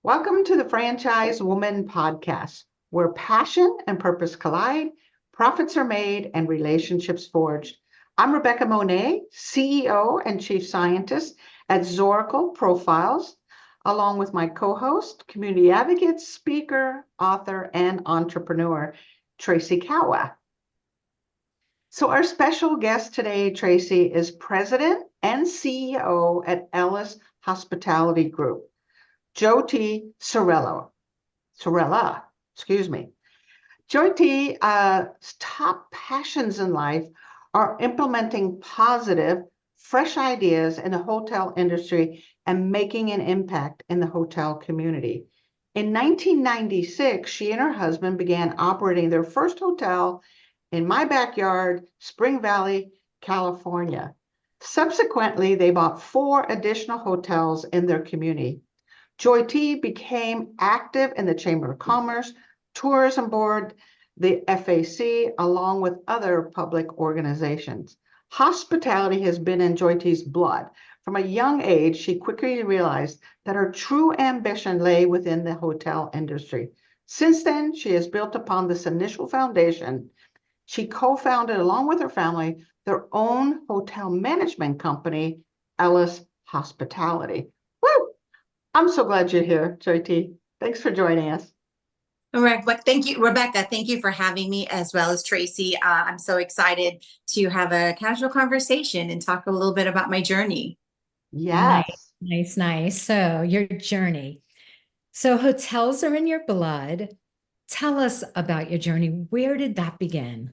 Welcome to the Franchise Woman Podcast, where passion and purpose collide, profits are made, and relationships forged. I'm Rebecca Monet, CEO and Chief Scientist at Zoracle Profiles, along with my co-host, community advocate, speaker, author, and entrepreneur, Tracy Kawa. So our special guest today, Tracy, is President and CEO at Ellis Hospitality Group. Jyoti Sarolia, excuse me. Jyoti's top passions in life are implementing positive, fresh ideas in the hotel industry and making an impact in the hotel community. In 1996, she and her husband began operating their first hotel in my backyard, Spring Valley, California. Subsequently, they bought 4 additional hotels in their community. Jyoti became active in the Chamber of Commerce, Tourism Board, the FAC, along with other public organizations. Hospitality has been in Jyoti's blood. From a young age, she quickly realized that her true ambition lay within the hotel industry. Since then, she has built upon this initial foundation. She co-founded, along with her family, their own hotel management company, Ellis Hospitality. Woo! I'm so glad you're here, Jyoti. Thanks for joining us. Thank you, Rebecca. Thank you for having me, as well as Tracy. I'm so excited to have a casual conversation and talk a little bit about my journey. Yes. Nice. So your journey. So hotels are in your blood. Tell us about your journey. Where did that begin?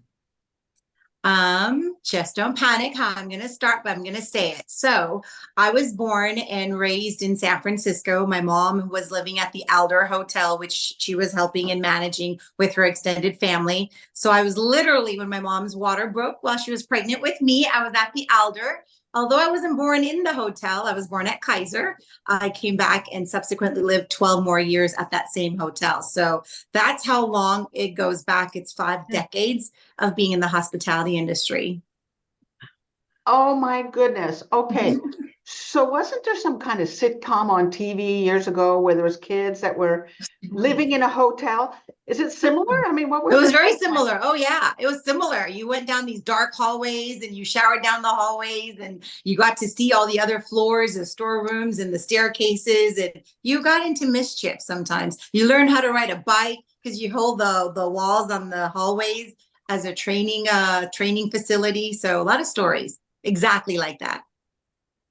Just don't panic how I'm going to start, but I'm going to say it. So I was born and raised in San Francisco. My mom was living at the Alder Hotel, which she was helping and managing with her extended family. So I was literally, when my mom's water broke while she was pregnant with me, I was at the Alder. Although I wasn't born in the hotel, I was born at Kaiser. I came back and subsequently lived 12 more years at that same hotel. So that's how long it goes back. It's 5 decades of being in the hospitality industry. Oh my goodness. Okay. So wasn't there some kind of sitcom on TV years ago where there was kids that were living in a hotel? Is it similar? I mean, what was It was it very like? similar. Oh yeah, it was similar. You went down these dark hallways and you showered down the hallways and you got to see all the other floors, the storerooms and the staircases, and you got into mischief sometimes. You learned how to ride a bike because you hold the walls on the hallways as a training facility. So a lot of stories exactly like that.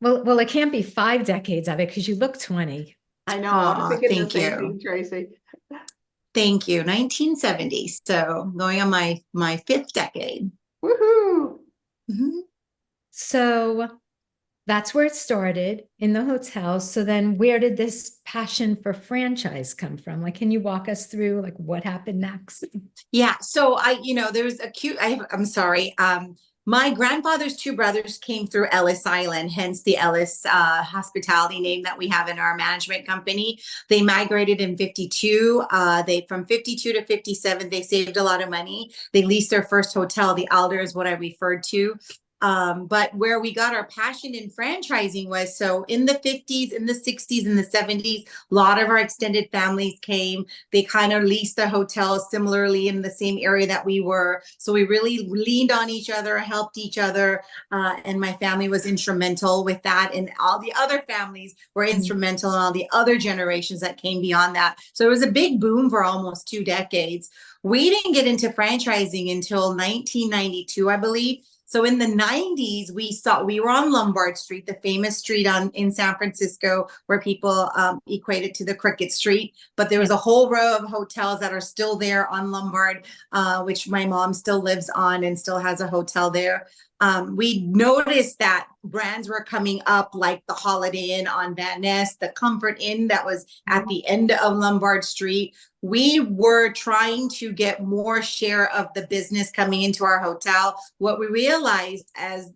Well, it can't be 5 decades of it because you look 20. I know. I was thinking the Thank same you. thing, Tracy. Thank you. 1970. So going on my 5th decade. Woohoo! Mm-hmm. So that's where it started, in the hotel. So then where did this passion for franchise come from? Like, can you walk us through like what happened next? Yeah. So there's a cute, I'm sorry. My grandfather's 2 brothers came through Ellis Island, hence the Ellis hospitality name that we have in our management company. They migrated in 52. From 52 to 57, they saved a lot of money. They leased their first hotel. The Alder is what I referred to. But where we got our passion in franchising was, so in the 50s, in the 60s, and the 70s, a lot of our extended families came. They kind of leased the hotel similarly in the same area that we were. So we really leaned on each other, helped each other. And my family was instrumental with that. And all the other families were instrumental in all the other generations that came beyond that. So it was a big boom for almost 2 decades. We didn't get into franchising until 1992, I believe. So in the 90s, we were on Lombard Street, the famous street in San Francisco, where people equate it to the Cricket Street. But there was a whole row of hotels that are still there on Lombard, which my mom still lives on and still has a hotel there. We noticed that brands were coming up, like the Holiday Inn on Van Ness, the Comfort Inn that was at the end of Lombard Street. We were trying to get more share of the business coming into our hotel. What we realized is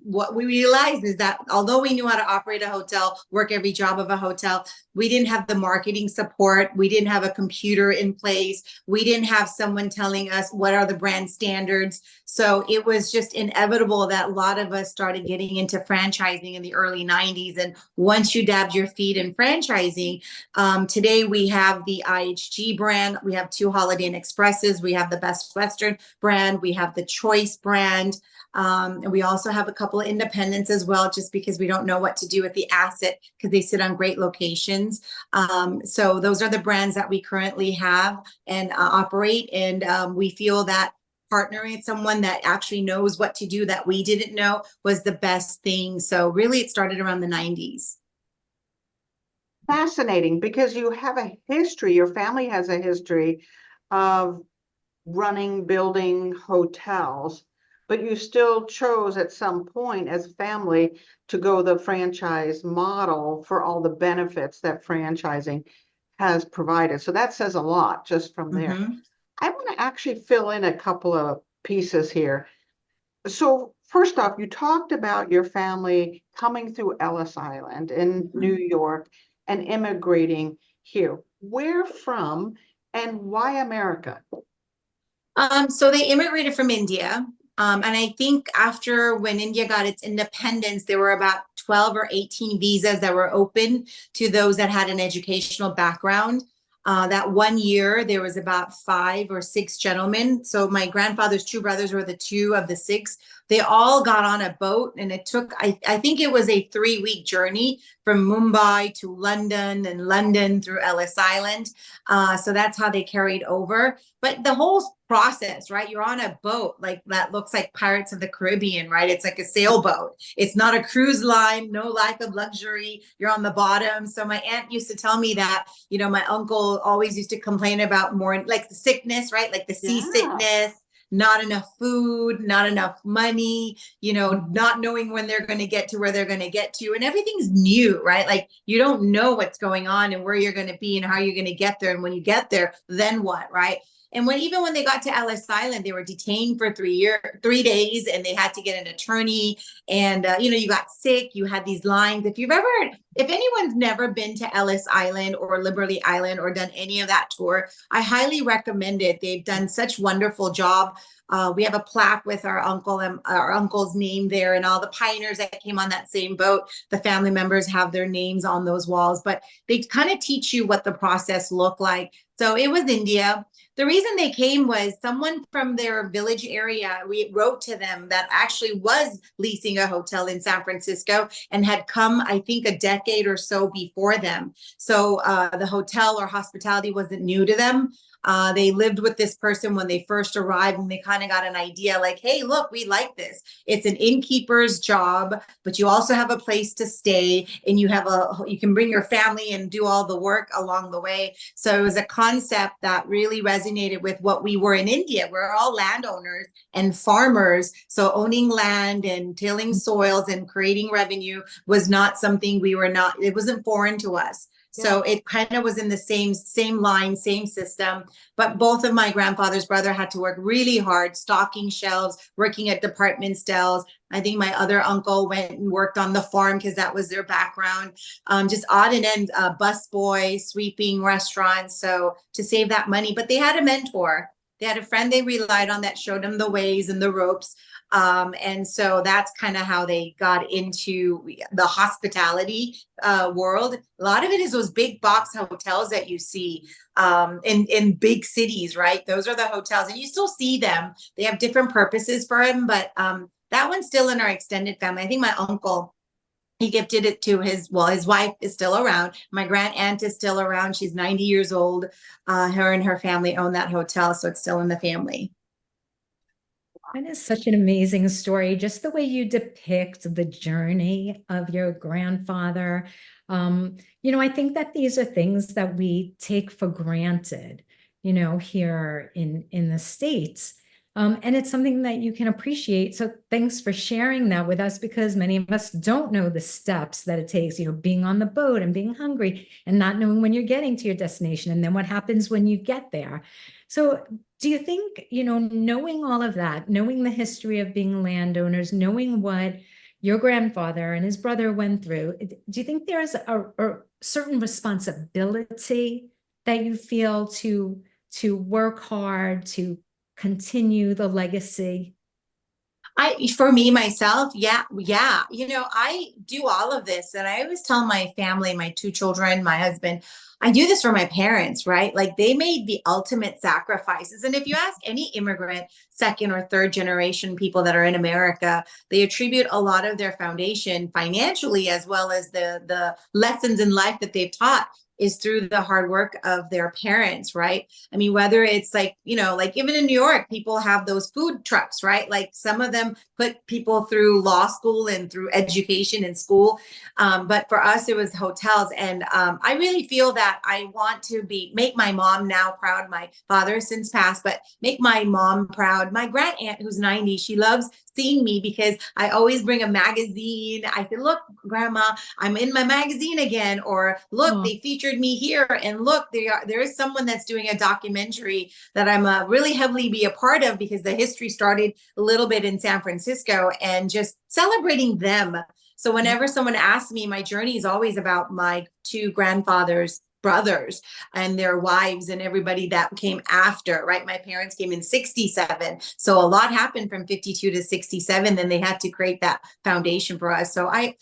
that although we knew how to operate a hotel, work every job of a hotel, we didn't have the marketing support. We didn't have a computer in place. We didn't have someone telling us what are the brand standards. So it was just inevitable that a lot of us started getting into franchise franchising in the early 90s. And once you dabbed your feet in franchising, today we have the IHG brand. We have 2 Holiday Inn Expresses. We have the Best Western brand. We have the Choice brand. And we also have a couple of independents as well, just because we don't know what to do with the asset because they sit on great locations. So those are the brands that we currently have and operate. And we feel that partnering with someone that actually knows what to do that we didn't know was the best thing. So really it started around the 90s. Fascinating, because you have a history, your family has a history of running, building hotels, but you still chose at some point as a family to go the franchise model for all the benefits that franchising has provided. So that says a lot just from there. I want to actually fill in a couple of pieces here. So first off, you talked about your family coming through Ellis Island in New York and immigrating here. Where from and why America? So they immigrated from India. And I think after when India got its independence, there were about 12 or 18 visas that were open to those that had an educational background. That one year, there was about 5 or 6 gentlemen. So my grandfather's 2 brothers were the 2 of the 6. They all got on a boat, and it took, I think it was a 3-week journey from Mumbai to London and London through Ellis Island. So that's how they carried over. But the whole process, right? You're on a boat like that looks like Pirates of the Caribbean, right? It's like a sailboat. It's not a cruise line, no lack of luxury. You're on the bottom. So my aunt used to tell me that, you know, my uncle always used to complain about more like the sickness, right? Like the seasickness, not enough food, not enough money, you know, not knowing when they're going to get to where they're going to get to, and everything's new, right? Like you don't know what's going on and where you're going to be and how you're going to get there. And when you get there, then what, right? And even when they got to Ellis Island, they were detained for 3 days, and they had to get an attorney. And you know, you got sick. You had these lines. If anyone's never been to Ellis Island or Liberty Island or done any of that tour, I highly recommend it. They've done such wonderful job. We have a plaque with our uncle and our uncle's name there, and all the pioneers that came on that same boat. The family members have their names on those walls, but they kind of teach you what the process looked like. So it was India. The reason they came was someone from their village area, we wrote to them that actually was leasing a hotel in San Francisco and had come, I think, a decade or so before them. So the hotel or hospitality wasn't new to them. They lived with this person when they first arrived, and they kind of got an idea like, hey, look, we like this. It's an innkeeper's job, but you also have a place to stay, and you can bring your family and do all the work along the way. So it was a concept that really resonated with what we were in India. We're all landowners and farmers. So owning land and tilling soils and creating revenue was not something it wasn't foreign to us. So it kind of was in the same line, same system. But both of my grandfather's brother had to work really hard, stocking shelves, working at department stores. I think my other uncle went and worked on the farm because that was their background. Just odd and end, busboy, sweeping restaurants. So to save that money, but they had a mentor. They had a friend they relied on that showed them the ways and the ropes. And so that's kind of how they got into the hospitality world. A lot of it is those big box hotels that you see in big cities, right? Those are the hotels, and you still see them. They have different purposes for them, but that one's still in our extended family. I think my uncle, he gifted it to his wife is still around. My grand aunt is still around. She's 90 years old. Her and her family own that hotel, so it's still in the family. That is such an amazing story. Just the way you depict the journey of your grandfather. You know, I think that these are things that we take for granted, you know, here in the States. And it's something that you can appreciate. So thanks for sharing that with us, because many of us don't know the steps that it takes, you know, being on the boat and being hungry and not knowing when you're getting to your destination, and then what happens when you get there. So do you think, you know, knowing all of that, knowing the history of being landowners, knowing what your grandfather and his brother went through, do you think there's a certain responsibility that you feel to work hard to continue the legacy? For me, myself, yeah. I do all of this. And I always tell my family, my two children, my husband, I do this for my parents, right? Like they made the ultimate sacrifices. And if you ask any immigrant, second or third generation people that are in America, they attribute a lot of their foundation financially, as well as the lessons in life that they've taught is through the hard work of their parents, right? I mean, whether it's like, like even in New York, people have those food trucks, right? Like some of them put people through law school and through education and school. But for us, it was hotels. And I really feel that I want to make my mom now proud. My father has since passed, but make my mom proud. My grand aunt, who's 90, she loves seeing me because I always bring a magazine. I said, look, grandma, I'm in my magazine again. Or look, they featured me here. And look, there is someone that's doing a documentary that I'm really heavily be a part of, because the history started a little bit in San Francisco, and just celebrating them. So whenever someone asks me, my journey is always about my two grandfathers, brothers, and their wives, and everybody that came after, right? My parents came in 67. So a lot happened from 52 to 67. Then they had to create that foundation for us. So I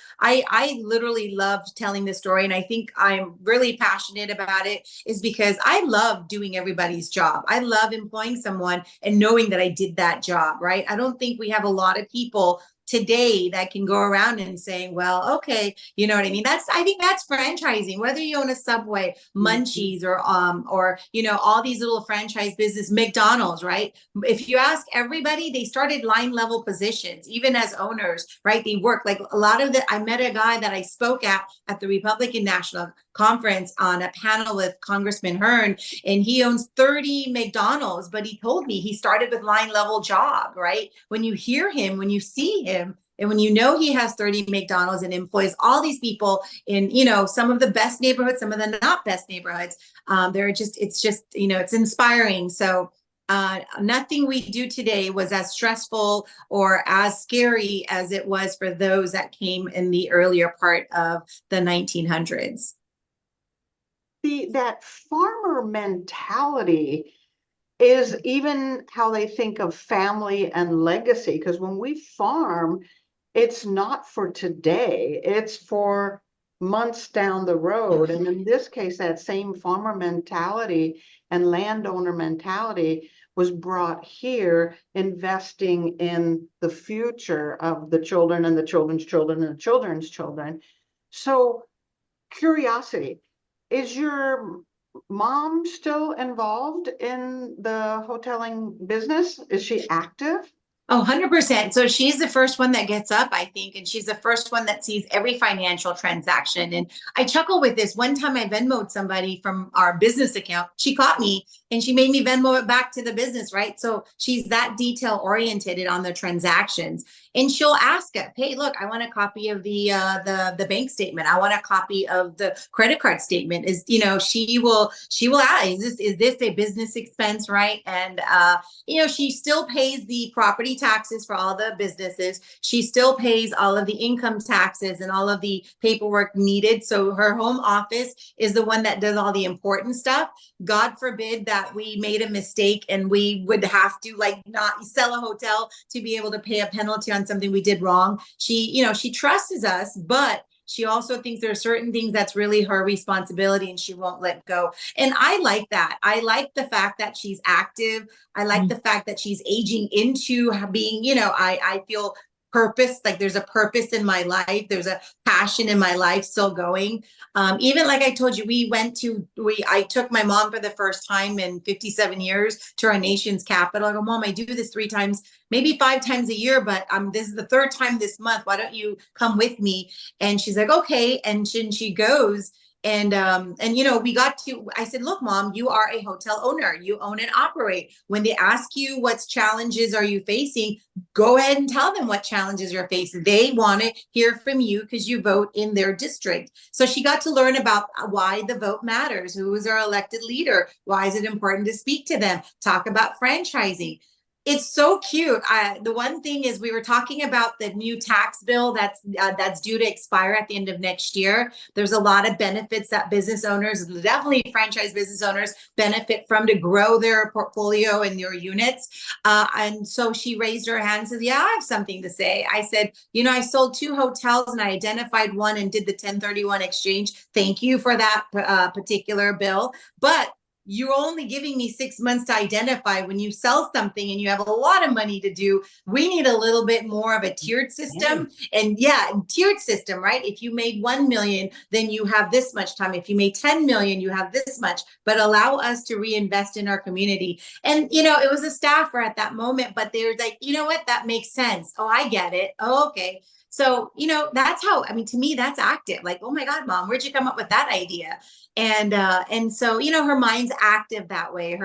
literally loved telling this story. And I think I'm really passionate about it is because I love doing everybody's job. I love employing someone and knowing that I did that job, right? I don't think we have a lot of people today that can go around and saying, well, okay, you know what I mean? I think that's franchising, whether you own a Subway, Munchies, or all these little franchise business, McDonald's, right? If you ask everybody, they started line level positions, even as owners, right? They work like a lot of I met a guy that I spoke at the Republican National Conference on a panel with Congressman Hearn, and he owns 30 McDonald's, but he told me he started with line level job, right? When you hear him, when you see him, and when you know he has 30 McDonald's and employs all these people in, some of the best neighborhoods, some of the not best neighborhoods, it's inspiring. So nothing we do today was as stressful or as scary as it was for those that came in the earlier part of the 1900s. That farmer mentality is even how they think of family and legacy. Because when we farm, it's not for today, it's for months down the road. And in this case, that same farmer mentality and landowner mentality was brought here, investing in the future of the children and the children's children and the children's children. So, curiosity, is your mom still involved in the hoteling business? Is she active? Oh, 100%. So she's the first one that gets up, I think, and she's the first one that sees every financial transaction. And I chuckle with this. One time I Venmoed somebody from our business account. She caught me and she made me Venmo it back to the business, right? So she's that detail oriented on the transactions. And she'll ask us, hey, look, I want a copy of the bank statement. I want a copy of the credit card statement. She will ask, is this a business expense, right? And she still pays the property taxes for all the businesses. She still pays all of the income taxes and all of the paperwork needed. So her home office is the one that does all the important stuff. God forbid that we made a mistake and we would have to not sell a hotel to be able to pay a penalty on something we did wrong. She trusts us, but she also thinks there are certain things that's really her responsibility and she won't let go. And I like that. I like the fact that she's active. I like the fact that she's aging into being, I feel purpose, like there's a purpose in my life. There's a passion in my life still going. Even like I told you, I took my mom for the first time in 57 years to our nation's capital. I go, Mom, I do this 3 times, maybe 5 times a year, but this is the 3rd time this month. Why don't you come with me? And she's like, okay. And she goes. And I said, look, Mom, you are a hotel owner. You own and operate. When they ask you what challenges are you facing, go ahead and tell them what challenges you're facing. They want to hear from you because you vote in their district. So she got to learn about why the vote matters. Who is our elected leader? Why is it important to speak to them? Talk about franchising. It's so cute. The one thing is we were talking about the new tax bill that's due to expire at the end of next year. There's a lot of benefits that business owners, definitely franchise business owners, benefit from to grow their portfolio and their units. And so she raised her hand and said, yeah, I have something to say. I said, I sold 2 hotels and I identified one and did the 1031 exchange. Thank you for that particular bill. But you're only giving me 6 months to identify. When you sell something and you have a lot of money to do, we need a little bit more of a tiered system. And tiered system, right? If you made 1 million, then you have this much time. If you made 10 million, you have this much, but allow us to reinvest in our community. And, it was a staffer at that moment, but they were like, you know what? That makes sense. Oh, I get it. Oh, okay. So, that's how, to me, that's active. Like, oh my God, Mom, where'd you come up with that idea? And so, her mind's active that way.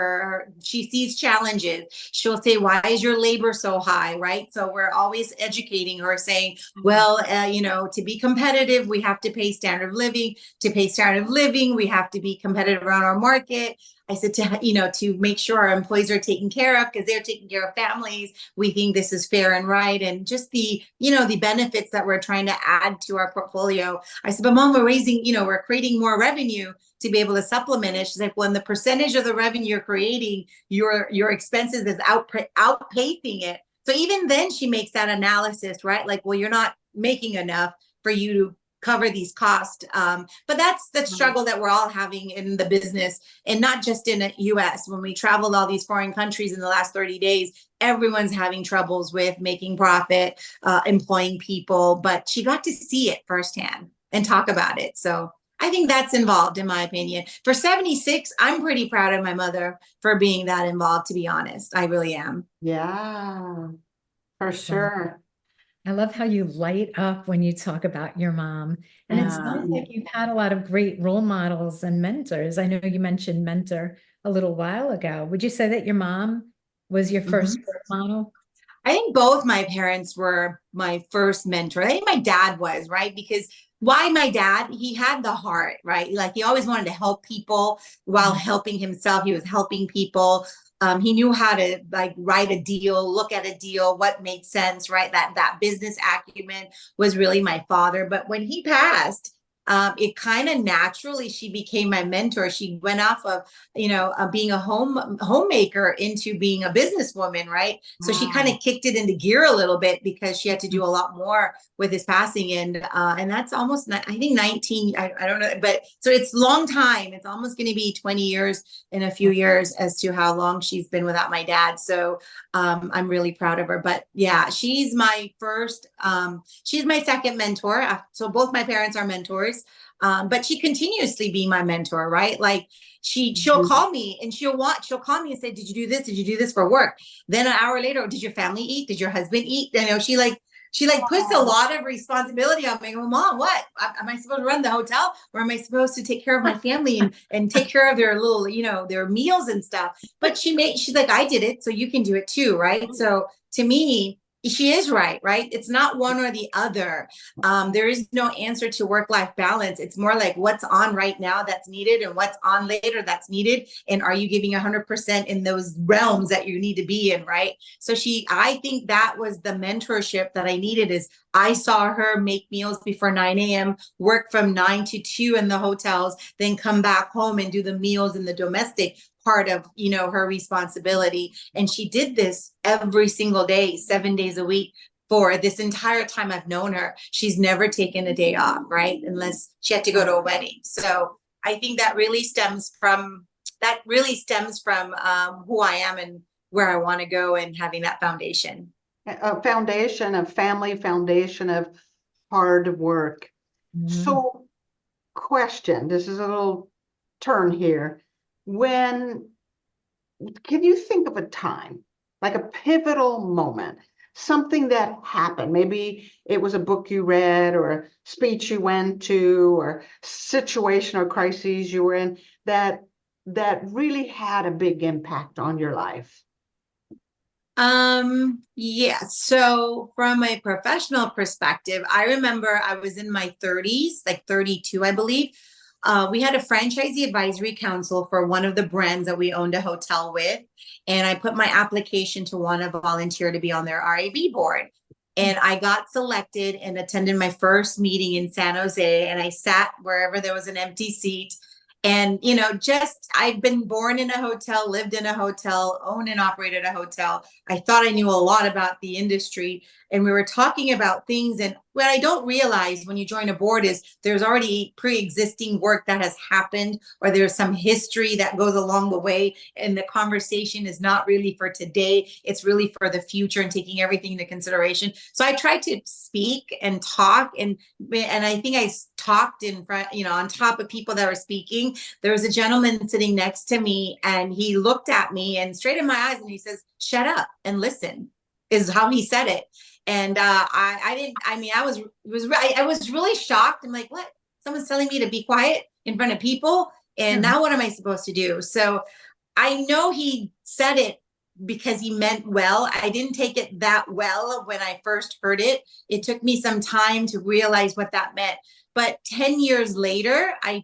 She sees challenges. She'll say, why is your labor so high? Right. So we're always educating her, saying, well, to be competitive, we have to pay standard of living. To pay standard of living, we have to be competitive around our market. I said to make sure our employees are taken care of because they're taking care of families. We think this is fair and right. And just the benefits that we're trying to add to our portfolio. I said, but Mom, we're creating more revenue to be able to supplement it. She's like, when the percentage of the revenue you're creating, your expenses is outpacing it. So even then she makes that analysis, right? Like, well, you're not making enough for you to cover these costs. But that's the struggle that we're all having in the business, and not just in the US. When we traveled all these foreign countries in the last 30 days, everyone's having troubles with making profit, employing people, but she got to see it firsthand and talk about it. So I think that's involved, in my opinion. For 76, I'm pretty proud of my mother for being that involved, to be honest. I really am. Yeah, for sure. I love how you light up when you talk about your mom. And it sounds like you've had a lot of great role models and mentors. I know you mentioned mentor a little while ago. Would you say that your mom was your first role model? I think both my parents were my first mentor. I think my dad was, right? Because why my dad? He had the heart, right? Like, he always wanted to help people while helping himself. He was helping people. He knew how to write a deal, look at a deal, what made sense, right? That business acumen was really my father. But when he passed, it kind of naturally, she became my mentor. She went off of, being a homemaker into being a businesswoman, right? So she kind of kicked it into gear a little bit because she had to do a lot more with his passing. And that's almost, I think 19, I don't know, but so it's a long time. It's almost going to be 20 years in a few years as to how long she's been without my dad. So I'm really proud of her. But yeah, she's my second mentor. So both my parents are mentors. But she continuously be my mentor, right? Like, she'll call me and she'll call me and say, did you do this? Did you do this for work? Then an hour later, did your family eat? Did your husband eat? She puts a lot of responsibility on me. Well, Mom, what? Am I supposed to run the hotel, or am I supposed to take care of my family and take care of their little, their meals and stuff? But she's like, I did it, so you can do it too, right? So to me, she is right? It's not one or the other. There is no answer to work-life balance. It's more like what's on right now that's needed and what's on later that's needed. And are you giving 100% in those realms that you need to be in, right? So I think that was the mentorship that I needed. Is I saw her make meals before 9 a.m., work from 9 to 2 in the hotels, then come back home and do the meals and the domestic part of her responsibility. And she did this every single day, 7 days a week, for this entire time I've known her. She's never taken a day off, right? Unless she had to go to a wedding. So I think that really stems from who I am and where I want to go, and having that foundation. A foundation of family, foundation of hard work. So, question, this is a little turn here. Can you think of a time, like a pivotal moment, something that happened? Maybe it was a book you read, or a speech you went to, or situation or crises you were in that really had a big impact on your life. Yeah. So from a professional perspective, I remember I was in my 30s, like 32, I believe. we had a franchisee advisory council for one of the brands that we owned a hotel with. And I put my application to want to volunteer to be on their RAB board. And I got selected and attended my first meeting in San Jose. And I sat wherever there was an empty seat. And, you know, just I've been born in a hotel, lived in a hotel, owned and operated a hotel. I thought I knew a lot about the industry. And we were talking about things. And what I don't realize when you join a board is there's already pre-existing work that has happened, or there's some history that goes along the way. And the conversation is not really for today. It's really for the future and taking everything into consideration. So I tried to speak and talk, and I think I talked in front, you know, on top of people that were speaking. There was a gentleman sitting next to me, and he looked at me and straight in my eyes, and he says, "Shut up and listen," is how he said it. And I didn't, I mean, I was really shocked. I'm like, what? Someone's telling me to be quiet in front of people. And now what am I supposed to do? So I know he said it because he meant well. I didn't take it that well when I first heard it. It took me some time to realize what that meant. But 10 years later, I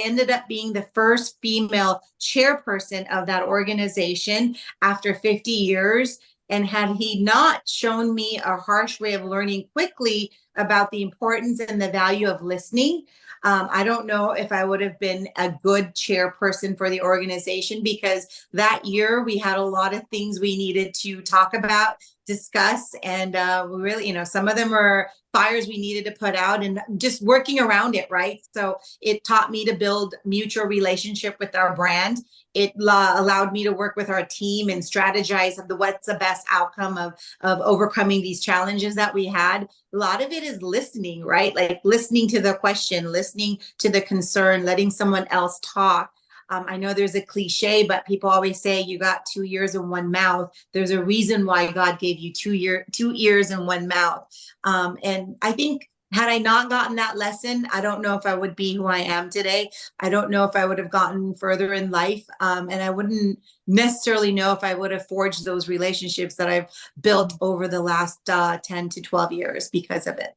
ended up being the first female chairperson of that organization after 50 years. And had he not shown me a harsh way of learning quickly about the importance and the value of listening, I don't know if I would have been a good chairperson for the organization, because that year we had a lot of things we needed to talk about, discuss, and we really, you know, some of them are fires we needed to put out and just working around it, right? So it taught me to build mutual relationship with our brand. It allowed me to work with our team and strategize of what's the best outcome of overcoming these challenges that we had. A lot of it is listening, right? Like listening to the question, listening to the concern, letting someone else talk. I know there's a cliche, but people always say you got 2 ears and 1 mouth. There's a reason why God gave you 2 ears and 1 mouth. And I think had I not gotten that lesson, I don't know if I would be who I am today. I don't know if I would have gotten further in life. And I wouldn't necessarily know if I would have forged those relationships that I've built over the last 10 to 12 years because of it.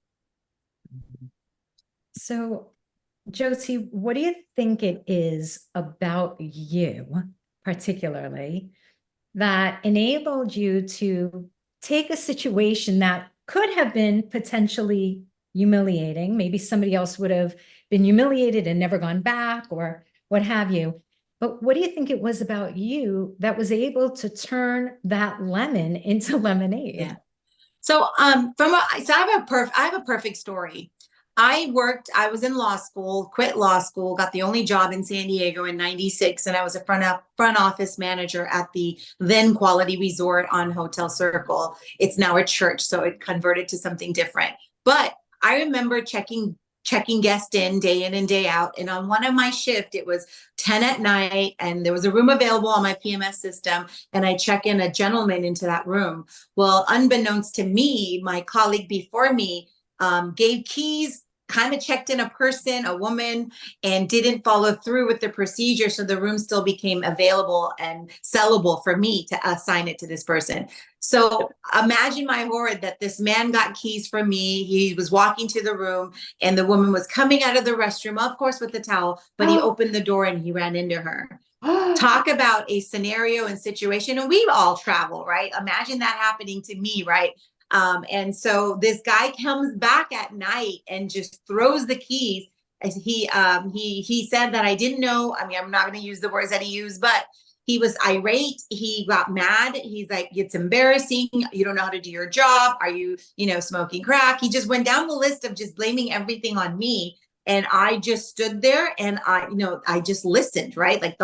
So, Jyoti, what do you think it is about you, particularly, that enabled you to take a situation that could have been potentially humiliating? Maybe somebody else would have been humiliated and never gone back, or what have you. But what do you think it was about you that was able to turn that lemon into lemonade? Yeah. So I have a perfect story. I was in law school, quit law school, got the only job in San Diego in 96. And I was a front office manager at the then Quality Resort on Hotel Circle. It's now a church, so it converted to something different. But I remember checking guests in and day out. And on one of my shift, it was 10 at night, and there was a room available on my PMS system. And I check in a gentleman into that room. Well, unbeknownst to me, my colleague before me gave keys, kind of checked in a person, a woman, and didn't follow through with the procedure. So the room still became available and sellable for me to assign it to this person. So imagine my horror that this man got keys from me. He was walking to the room, and the woman was coming out of the restroom, of course, with the towel, but he opened the door and he ran into her. Talk about a scenario and situation. And we all travel, right? Imagine that happening to me, right? And so this guy comes back at night and just throws the keys. He said that I didn't know. I mean, I'm not going to use the words that he used, but he was irate. He got mad. He's like, it's embarrassing. You don't know how to do your job. Are you, smoking crack? He just went down the list of just blaming everything on me. And I just stood there and I just listened, right? Like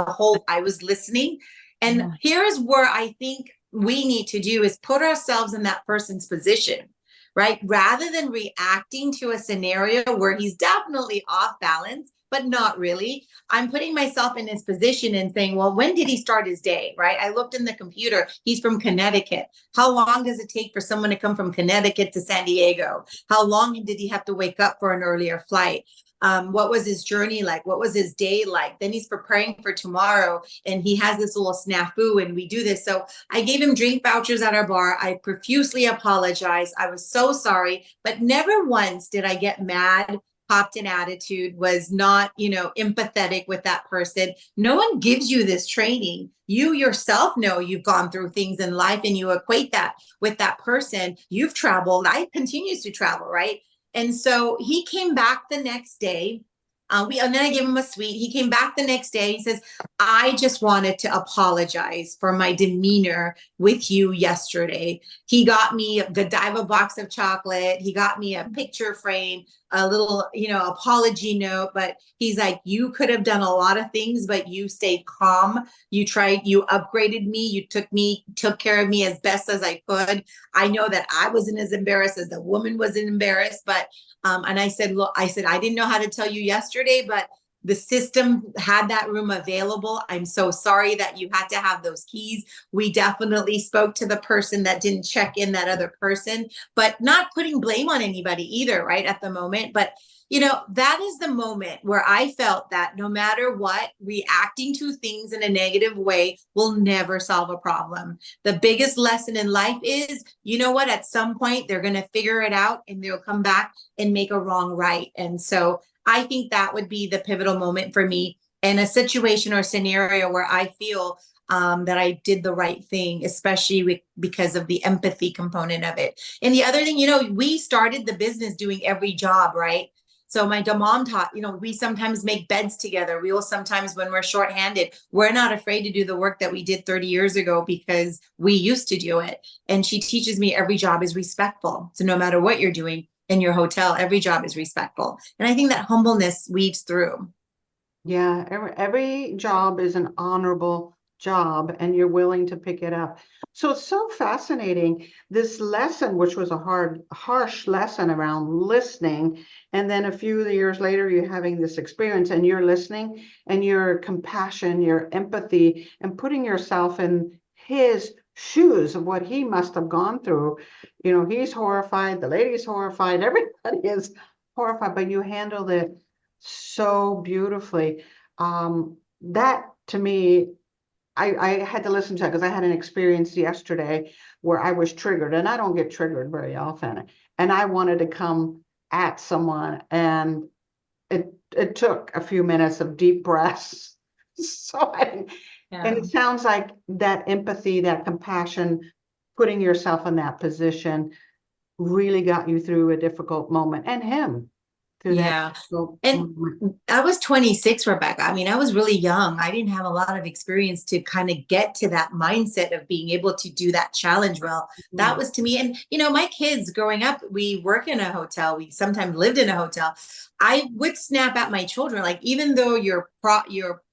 I was listening. And here's where I think we need to do is put ourselves in that person's position, right? Rather than reacting to a scenario where he's definitely off balance, but not really. I'm putting myself in his position and saying, well, when did he start his day, right? I looked in the computer. He's from Connecticut. How long does it take for someone to come from Connecticut to San Diego? How long did he have to wake up for an earlier flight? What was his journey like? What was his day like? Then he's preparing for tomorrow, and he has this little snafu, and we do this. So I gave him drink vouchers at our bar. I profusely apologized. I was so sorry, but never once did I get mad, popped an attitude, was not, empathetic with that person. No one gives you this training. You yourself know you've gone through things in life and you equate that with that person. You've traveled. I continues to travel, right? And so he came back the next day. And then I gave him a sweet. He came back the next day. He says, I just wanted to apologize for my demeanor with you yesterday. He got me a Godiva box of chocolate. He got me a picture frame, a little, apology note. But he's like, you could have done a lot of things, but you stayed calm. You upgraded me. You took care of me as best as I could. I know that I wasn't as embarrassed as the woman wasn't embarrassed, but and I said, look, I didn't know how to tell you yesterday, but the system had that room available. I'm so sorry that you had to have those keys. We definitely spoke to the person that didn't check in, that other person, but not putting blame on anybody either, right, at the moment. But that is the moment where I felt that no matter what, reacting to things in a negative way will never solve a problem. The biggest lesson in life is, at some point they're going to figure it out and they'll come back and make a wrong right. And so I think that would be the pivotal moment for me in a situation or scenario where I feel that I did the right thing, especially because of the empathy component of it. And the other thing, we started the business doing every job, right? So my mom taught, we sometimes make beds together. We will sometimes, when we're shorthanded, we're not afraid to do the work that we did 30 years ago because we used to do it. And she teaches me every job is respectful. So no matter what you're doing in your hotel, every job is respectful. And I think that humbleness weaves through. Yeah, every job is an honorable job and you're willing to pick it up. So it's so fascinating. This lesson, which was a harsh lesson around listening, and then a few years later, you're having this experience and you're listening and your compassion, your empathy, and putting yourself in his shoes of what he must have gone through. He's horrified, the lady's horrified, everybody is horrified, but you handled it so beautifully. That to me, I had to listen to it because I had an experience yesterday where I was triggered, and I don't get triggered very often. And I wanted to come at someone, and it took a few minutes of deep breaths. And it sounds like that empathy, that compassion, putting yourself in that position really got you through a difficult moment, and him. Yeah. And I was 26, Rebecca. I mean, I was really young. I didn't have a lot of experience to kind of get to that mindset of being able to do that challenge well. That was to me. And, my kids growing up, we work in a hotel. We sometimes lived in a hotel. I would snap at my children, like, even though you're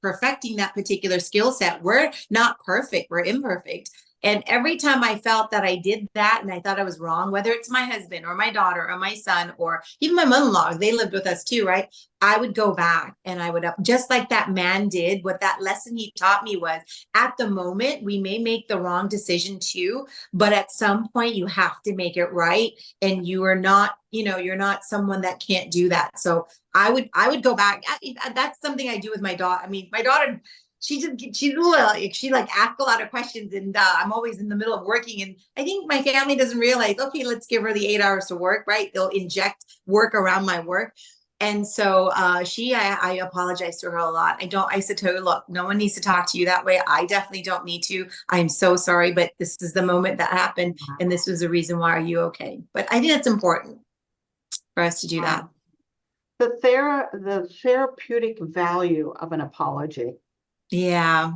perfecting that particular skill set, we're not perfect. We're imperfect. And every time I felt that I did that and I thought I was wrong, whether it's my husband or my daughter or my son or even my mother-in-law, they lived with us too, right? I would go back and I would just like that man did. What that lesson he taught me was, at the moment, we may make the wrong decision too, but at some point you have to make it right. And you are not, you're not someone that can't do that. So I would go back. That's something I do with my daughter. I mean, my daughter, she like asks a lot of questions, and I'm always in the middle of working. And I think my family doesn't realize, okay, let's give her the 8 hours to work, right? They'll inject work around my work. And so I apologize to her a lot. I said to her, look, no one needs to talk to you that way. I definitely don't need to. I'm so sorry, but this is the moment that happened. And this was the reason why. Are you okay? But I think that's important for us to do that. The therapeutic value of an apology. Yeah.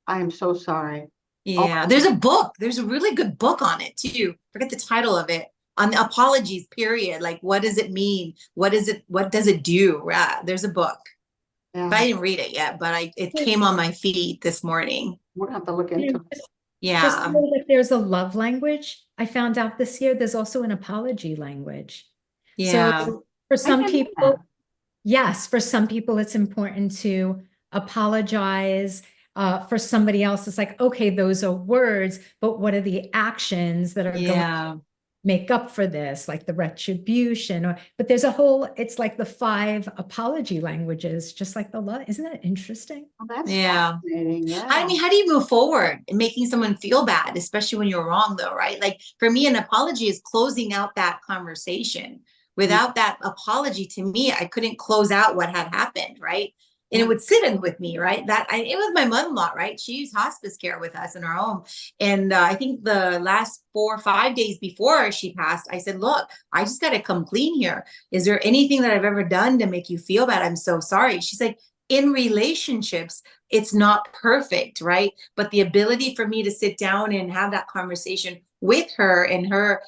I am so sorry. Yeah. There's a book. There's a really good book on it too. Forget the title of it. On the apologies, period. Like, what does it mean? What does it do? Yeah, there's a book. Yeah. But I didn't read it yet, but it came on my feed this morning. We'll have to look into it. Yeah. Just know that there's a love language. I found out this year there's also an apology language. Yeah. So for some people, yes, for some people it's important to apologize. For somebody else, it's like, okay, those are words, but what are the actions that are going to make up for this, like the retribution? But there's it's like the 5 apology languages, just like the love. Isn't that interesting? Oh, that's fascinating. Yeah. I mean, how do you move forward in making someone feel bad, especially when you're wrong, though, right? Like, for me, an apology is closing out that conversation. Without that apology to me, I couldn't close out what had happened, right? And it would sit in with me, right? It was my mother-in-law, right? She used hospice care with us in our home. And I think the last 4 or 5 days before she passed, I said, look, I just got to come clean here. Is there anything that I've ever done to make you feel bad? I'm so sorry. She's like, in relationships, it's not perfect, right? But the ability for me to sit down and have that conversation with her and her,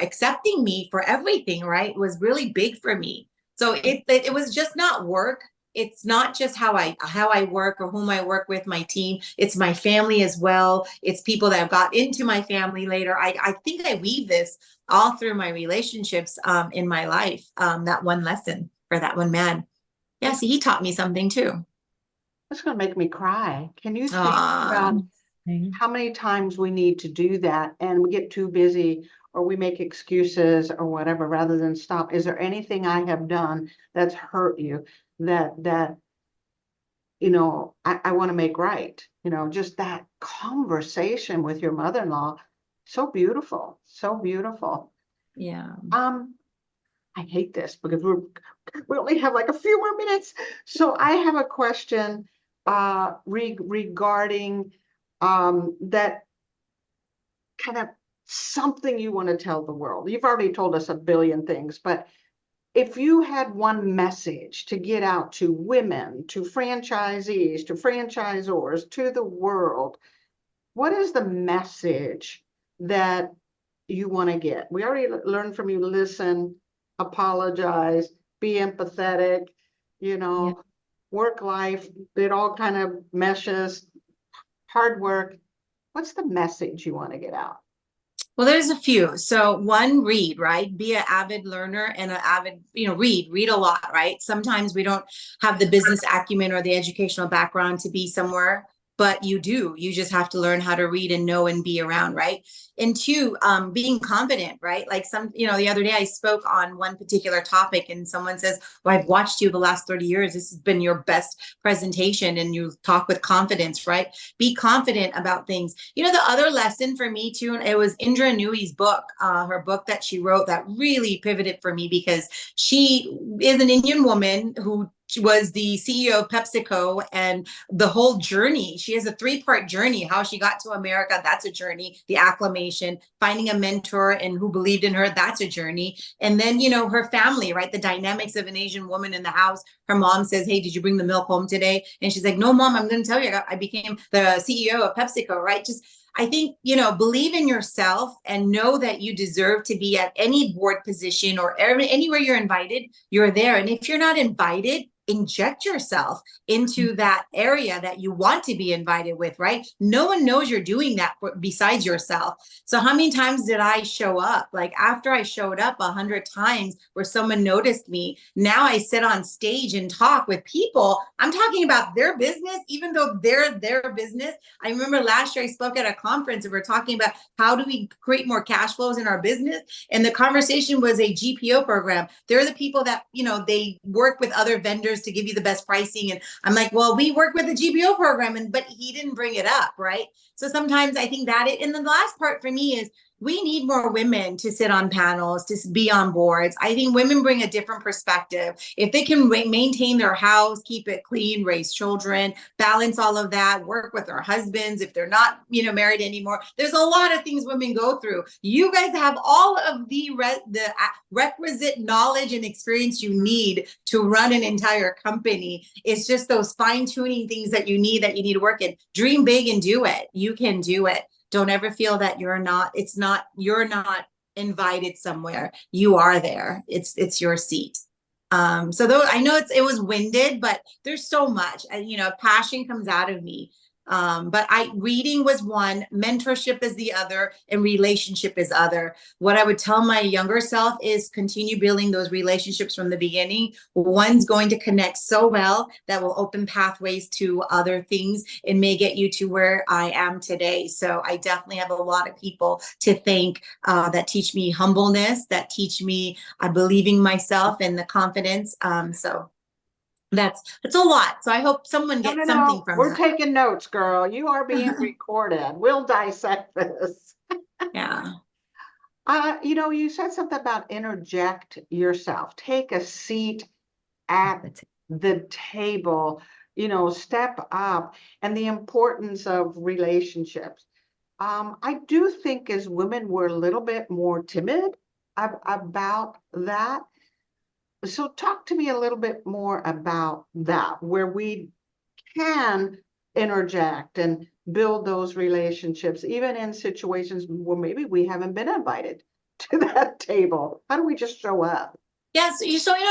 accepting me for everything, right, was really big for me. So it was just not work. It's not just how I work or whom I work with, my team. It's my family as well. It's people that have got into my family later. I think I weave this all through my relationships in my life. That one lesson for that one man. Yeah, see, he taught me something too. That's going to make me cry. Can you think Ah, about how many times we need to do that and we get too busy or we make excuses or whatever rather than stop? Is there anything I have done that's hurt you that I want to make right? Just that conversation with your mother-in-law, so beautiful, so beautiful. yeah. I hate this because we only have like a few more minutes. So I have a question regarding that kind of something you want to tell the world. You've already told us a billion things, but if you had one message to get out to women, to franchisees, to franchisors, to the world, what is the message that you want to get? We already learned from you, listen, apologize, be empathetic, Yeah. work life, it all kind of meshes, hard work. What's the message you want to get out? Well, there's a few. So one, read, right? Be an avid learner and an avid, read a lot, right? Sometimes we don't have the business acumen or the educational background to be somewhere, but you do. You just have to learn how to read and know and be around, right? And two, being confident, right? Like the other day I spoke on one particular topic and someone says, well, I've watched you the last 30 years. This has been your best presentation and you talk with confidence, right? Be confident about things. The other lesson for me too, and it was Indra Nooyi's book, her book that she wrote that really pivoted for me because she is an Indian woman who was the CEO of PepsiCo and the whole journey. She has a 3-part journey, how she got to America. That's a journey. The acclamation, finding a mentor and who believed in her. That's a journey. And then, her family, right? The dynamics of an Asian woman in the house. Her mom says, hey, did you bring the milk home today? And she's like, no, mom, I'm going to tell you, I became the CEO of PepsiCo, right? Just, I think, believe in yourself and know that you deserve to be at any board position or anywhere you're invited, you're there. And if you're not invited, inject yourself into that area that you want to be invited with, right? No one knows you're doing that besides yourself. So how many times did I show up? Like after I showed up 100 times where someone noticed me, now I sit on stage and talk with people. I'm talking about their business, even though they're their business. I remember last year I spoke at a conference and we're talking about how do we create more cash flows in our business? And the conversation was a GPO program. They're the people that, they work with other vendors to give you the best pricing. And I'm like, well, we work with the GPO program, but he didn't bring it up, right? So sometimes I think that and the last part for me is we need more women to sit on panels, to be on boards. I think women bring a different perspective. If they can maintain their house, keep it clean, raise children, balance all of that, work with their husbands, if they're not, married anymore. There's a lot of things women go through. You guys have all of the requisite knowledge and experience you need to run an entire company. It's just those fine-tuning things that you need to work in. Dream big and do it. You can do it. Don't ever feel that you're not invited somewhere. You are there. It's your seat. So though I know it was winded, but there's so much, passion comes out of me. But reading was one, mentorship is the other, and relationship is other. What I would tell my younger self is continue building those relationships from the beginning. One's going to connect so well that will open pathways to other things and may get you to where I am today. So I definitely have a lot of people to thank that teach me humbleness, that teach me believing myself and the confidence. So that's a lot. So I hope someone gets something from We're that. taking notes, girl. You are being recorded. We'll dissect this. Yeah. You said something about interject yourself. Take a seat at the table, step up, and the importance of relationships. I do think as women, we're a little bit more timid about that. So talk to me a little bit more about that, where we can interject and build those relationships, even in situations where maybe we haven't been invited to that table. How do we just show up? Yes,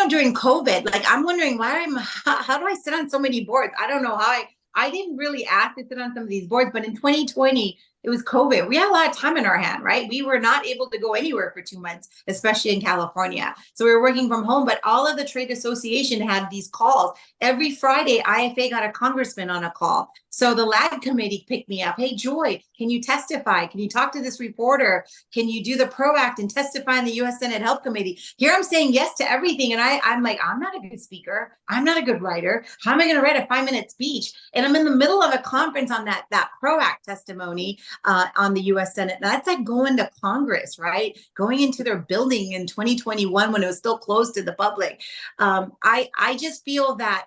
during COVID, like I'm wondering how do I sit on so many boards? I don't know how I didn't really ask to sit on some of these boards, but in 2020, it was COVID. We had a lot of time in our hand, right? We were not able to go anywhere for 2 months, especially in California. So we were working from home, but all of the trade association had these calls. Every Friday, IFA got a congressman on a call. So the lab committee picked me up. Hey, Joy, can you testify? Can you talk to this reporter? Can you do the PRO Act and testify in the U.S. Senate Health Committee? Here I'm saying yes to everything. And I'm like, I'm not a good speaker. I'm not a good writer. How am I going to write a 5-minute speech? And I'm in the middle of a conference on that PRO Act testimony on the U.S. Senate. And that's like going to Congress, right? Going into their building in 2021 when it was still closed to the public. I just feel that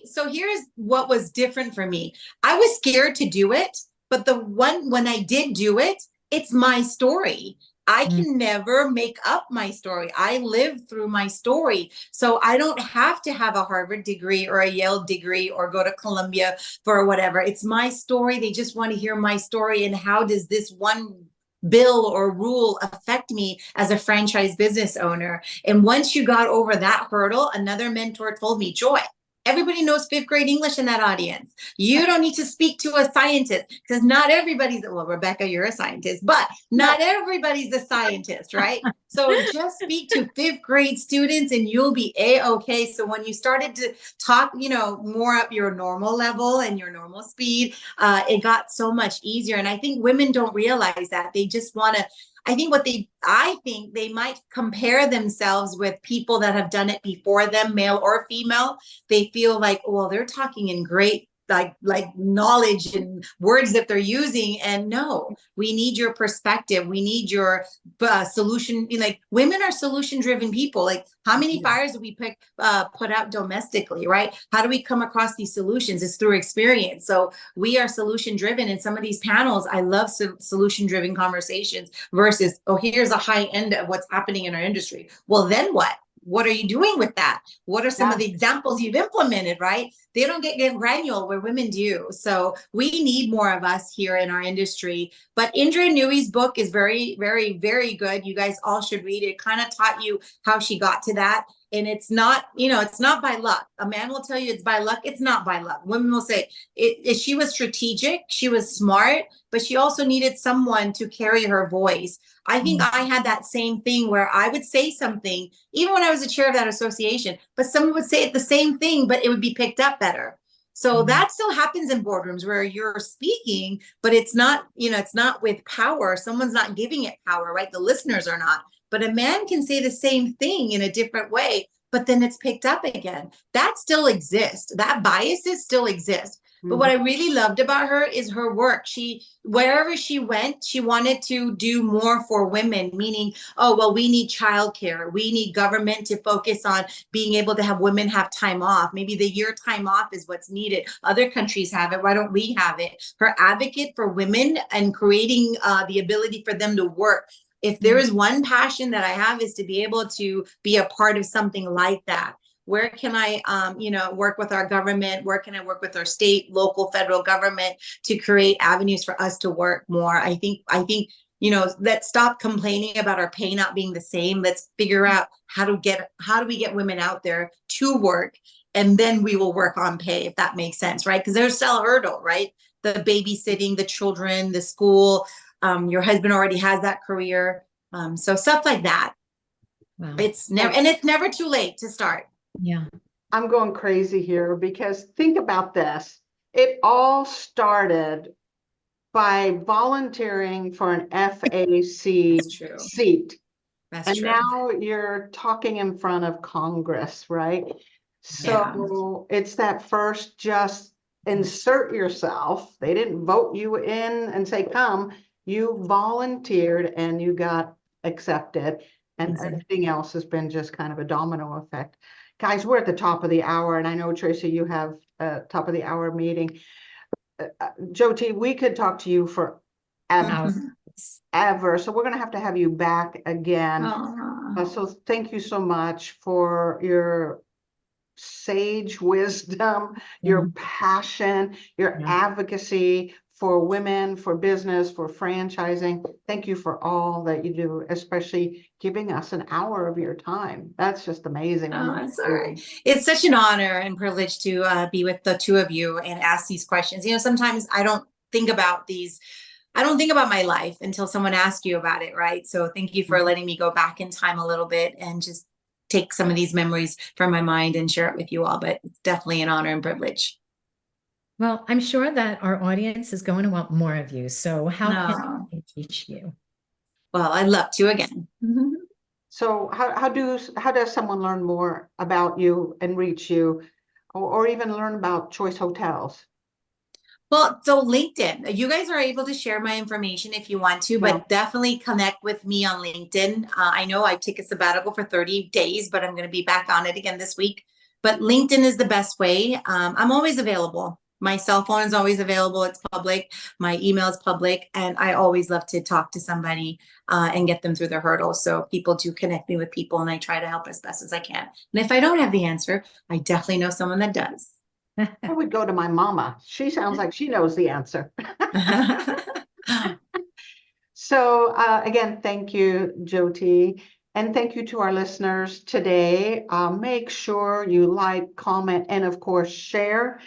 so here's what was different for me. I was scared to do it, but when I did do it, it's my story. I can never make up my story. I live through my story. So I don't have to have a Harvard degree or a Yale degree or go to Columbia for whatever. It's my story. They just want to hear my story. And how does this one bill or rule affect me as a franchise business owner? And once you got over that hurdle, another mentor told me, Joy, everybody knows 5th grade English in that audience. You don't need to speak to a scientist because not everybody's, well, Rebecca, you're a scientist, but not everybody's a scientist, right? So just speak to 5th grade students and you'll be A-okay. So when you started to talk, more up your normal level and your normal speed, it got so much easier. And I think women don't realize that. They just want to, I think they might compare themselves with people that have done it before them, male or female. They feel like, well, they're talking in great like knowledge and words that they're using. And no, we need your perspective. We need your solution. Like women are solution driven people. Like how many fires do we put out domestically, right? How do we come across these solutions? It's through experience. So we are solution driven. In some of these panels, I love solution driven conversations versus, oh, here's a high end of what's happening in our industry. Well, then what? What are you doing with that? What are some of the examples you've implemented, right? They don't get granular where women do. So we need more of us here in our industry. But Indra Nooyi's book is very, very, very good. You guys all should read it. It kind of taught you how she got to that. And it's not, it's not by luck. A man will tell you it's by luck. It's not by luck. Women will say she was strategic. She was smart, but she also needed someone to carry her voice. I think I had that same thing where I would say something, even when I was the chair of that association, but someone would say it the same thing, but it would be picked up better. So that still happens in boardrooms where you're speaking, but it's not, it's not with power. Someone's not giving it power, right? The listeners are not. But a man can say the same thing in a different way, but then it's picked up again. That still exists. That biases still exist. But what I really loved about her is her work. Wherever she went, she wanted to do more for women, meaning, oh, well, we need childcare. We need government to focus on being able to have women have time off. Maybe the year time off is what's needed. Other countries have it. Why don't we have it? Her advocate for women and creating the ability for them to work. If there is one passion that I have is to be able to be a part of something like that. Where can I, work with our government? Where can I work with our state, local, federal government to create avenues for us to work more? I think, let's stop complaining about our pay not being the same. Let's figure out how do we get women out there to work, and then we will work on pay, if that makes sense, right? Because there's still a hurdle, right? The babysitting, the children, the school. Your husband already has that career. So stuff like that. Wow. It's never too late to start. Yeah. I'm going crazy here because think about this. It all started by volunteering for an FAC seat. That's true. Now you're talking in front of Congress, right? So it's that first just insert yourself. They didn't vote you in and say, come. You volunteered and you got accepted, and Exactly. everything else has been just kind of a domino effect. Guys, we're at the top of the hour, and I know, Tracy, you have a top of the hour meeting. Jyoti, we could talk to you for ever, so we're going to have you back again. So thank you so much for your sage wisdom, your passion, your advocacy for women, for business, for franchising. Thank you for all that you do, especially giving us an hour of your time. That's just amazing. It's all right. It's such an honor and privilege to be with the two of you and ask these questions. You know, sometimes I don't think about my life until someone asks you about it, right? So thank you for letting me go back in time a little bit and just take some of these memories from my mind and share it with you all. But it's definitely an honor and privilege. Well, I'm sure that our audience is going to want more of you. So how can they reach you? Well, I'd love to again. So how does someone learn more about you and reach you, or even learn about Choice Hotels? Well, so LinkedIn, you guys are able to share my information if you want to, but definitely connect with me on LinkedIn. I know I take a sabbatical for 30 days, but I'm going to be back on it again this week. But LinkedIn is the best way. I'm always available. My cell phone is always available. It's public. My email is public. And I always love to talk to somebody and get them through their hurdles. So people do connect me with people, and I try to help as best as I can. And if I don't have the answer, I definitely know someone that does. I would go to my mama. She sounds like she knows the answer. So again, thank you, Jyoti. And thank you to our listeners today. Make sure you like, comment, and of course, share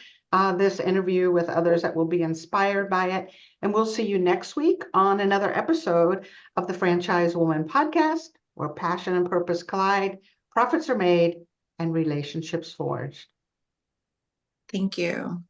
this interview with others that will be inspired by it. And we'll see you next week on another episode of the Franchise Woman Podcast, where passion and purpose collide, profits are made, and relationships forged. Thank you.